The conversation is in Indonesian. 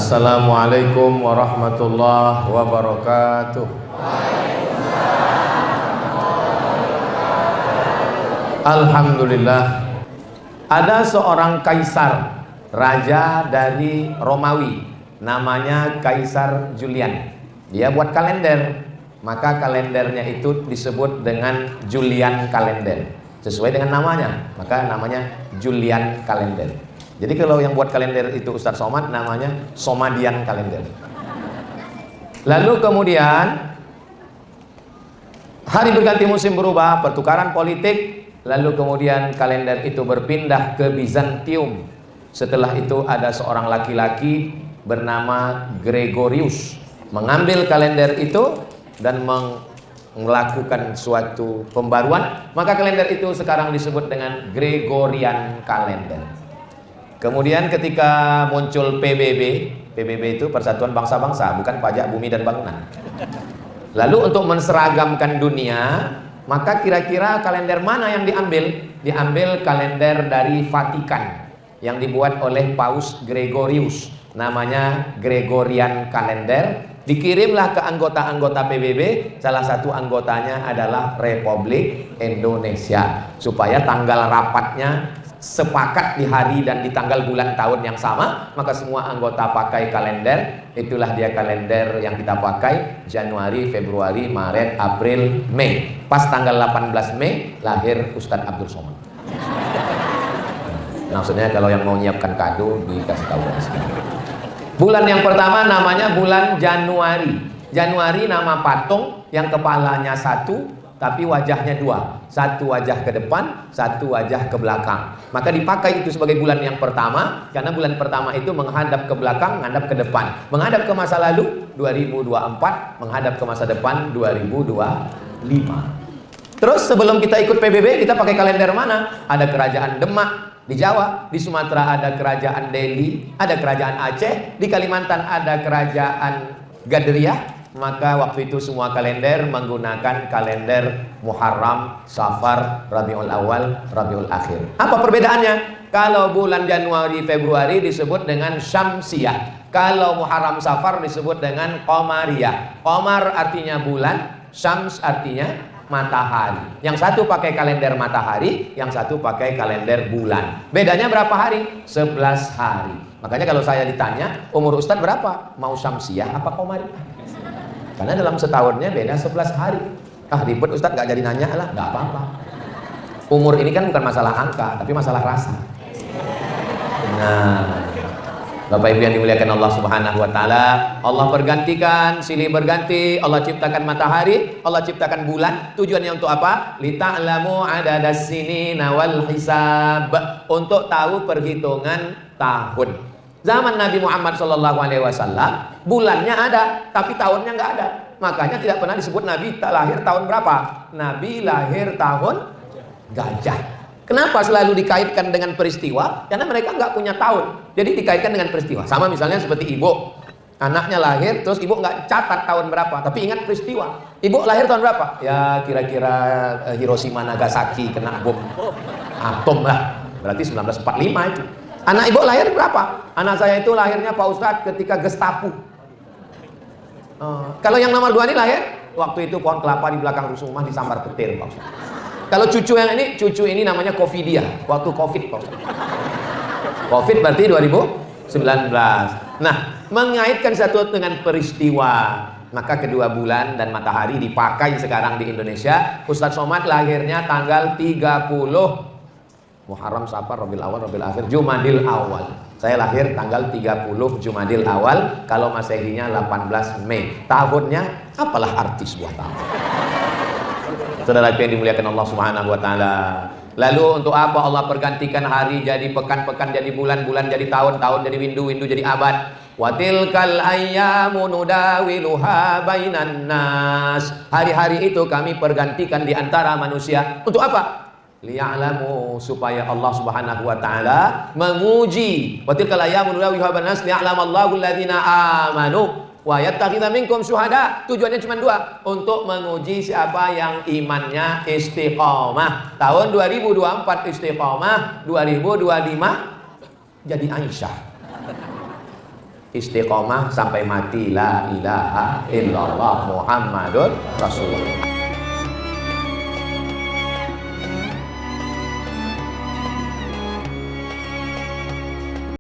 Assalamualaikum warahmatullahi wabarakatuh. Alhamdulillah. Ada seorang kaisar, raja dari Romawi, namanya Kaisar Julian. Dia buat kalender, maka kalendernya itu disebut dengan Julian kalender, sesuai dengan namanya, maka namanya Julian kalender. Jadi kalau yang buat kalender itu Ustadz Somad, namanya Somadian kalender. Lalu kemudian hari berganti musim berubah, pertukaran politik, lalu kemudian kalender itu berpindah ke Bizantium. Setelah itu ada seorang laki-laki bernama Gregorius mengambil kalender itu dan melakukan suatu pembaruan, maka kalender itu sekarang disebut dengan Gregorian kalender. Kemudian ketika muncul PBB itu Persatuan Bangsa-Bangsa, bukan Pajak Bumi dan Bangunan. Lalu untuk menseragamkan dunia, maka kira-kira kalender mana yang diambil? Diambil kalender dari Vatikan yang dibuat oleh Paus Gregorius, namanya Gregorian kalender. Dikirimlah ke anggota-anggota PBB, salah satu anggotanya adalah Republik Indonesia, supaya tanggal rapatnya sepakat di hari dan di tanggal bulan tahun yang sama, maka semua anggota pakai kalender. Itulah dia kalender yang kita pakai, Januari, Februari, Maret, April, Mei. Pas tanggal 18 Mei lahir Ustadz Abdul Somad. Maksudnya kalau yang mau nyiapkan kado dikasih tahu. Bulan yang pertama namanya bulan Januari. Januari nama patung yang kepalanya satu tapi wajahnya dua, satu wajah ke depan, satu wajah ke belakang. Maka dipakai itu sebagai bulan yang pertama, karena bulan pertama itu menghadap ke belakang, menghadap ke depan, menghadap ke masa lalu 2024, menghadap ke masa depan 2025. Terus sebelum kita ikut PBB, kita pakai kalender mana? Ada kerajaan Demak di Jawa, di Sumatera ada kerajaan Delhi, ada kerajaan Aceh, di Kalimantan ada kerajaan Gadriah. Maka waktu itu semua kalender menggunakan kalender Muharram, Safar, Rabiul Awal, Rabiul Akhir. Apa perbedaannya? Kalau bulan Januari, Februari disebut dengan Syamsiyah. Kalau Muharram, Safar disebut dengan Qamariyah. Qamar artinya bulan, Syams artinya matahari. Yang satu pakai kalender matahari, yang satu pakai kalender bulan. Bedanya berapa hari? 11 hari. Makanya kalau saya ditanya, umur Ustadz berapa? Mau Syamsiyah apa Qamariyah? Karena dalam setahunnya beda 11 hari. Ah ribet Ustadz, gak jadi nanya lah, gak apa-apa. Umur ini kan bukan masalah angka, tapi masalah rasa. Nah, Bapak Ibu yang dimuliakan Allah Subhanahu wa Ta'ala, Allah bergantikan, silih berganti. Allah ciptakan matahari, Allah ciptakan bulan. Tujuannya untuk apa? Lita'lamu adadas sinina wal hisab, untuk tahu perhitungan tahun. Zaman Nabi Muhammad SAW, bulannya ada, tapi tahunnya nggak ada. Makanya tidak pernah disebut Nabi lahir tahun berapa. Nabi lahir tahun gajah. Kenapa selalu dikaitkan dengan peristiwa? Karena mereka nggak punya tahun, jadi dikaitkan dengan peristiwa. Sama misalnya seperti ibu, anaknya lahir, terus ibu nggak catat tahun berapa, tapi ingat peristiwa. Ibu lahir tahun berapa? Ya kira-kira Hiroshima Nagasaki kena bom atom lah, berarti 1945 itu. Anak ibu lahir berapa? Anak saya itu lahirnya Pak Ustadz ketika Gestapo. Kalau yang nomor 2 ini lahir waktu itu pohon kelapa di belakang rumah disambar petir, Pak Ustadz. Kalau cucu yang ini, cucu ini namanya Covidia, waktu Covid, Pak Ustadz. Covid berarti 2019. Nah, mengaitkan satu dengan peristiwa, maka kedua bulan dan matahari dipakai sekarang di Indonesia. Ustadz Somad lahirnya tanggal 30 Muharram, Safar, Rabiul Awal, Rabiul Akhir, Jumadil Awal. Saya lahir tanggal 30 Jumadil Awal, kalau Masehinya 18 Mei. Tahunnya, apalah arti sebuah tahun. Saudara yang dimuliakan Allah Subhanahu wa Ta'ala. Lalu untuk apa Allah pergantikan hari jadi pekan, pekan jadi bulan, bulan jadi tahun, tahun jadi windu, windu jadi abad. Wa tilkal ayyamu nudawiluha bainan nas. Hari-hari itu kami pergantikan di antara manusia. Untuk apa? Liya'lamu, supaya Allah Subhanahu wa Ta'ala menguji. Wa tilkal ayyamu nudawiluha bainan nas liya'lamallahu alladziina aamanu wa yattakhidha minkum syuhada. Tujuannya cuma dua, untuk menguji siapa yang imannya istiqomah. Tahun 2024 istiqomah, 2025 jadi Aisyah. istiqomah sampai mati, la ilaha illallah Muhammadun Rasulullah.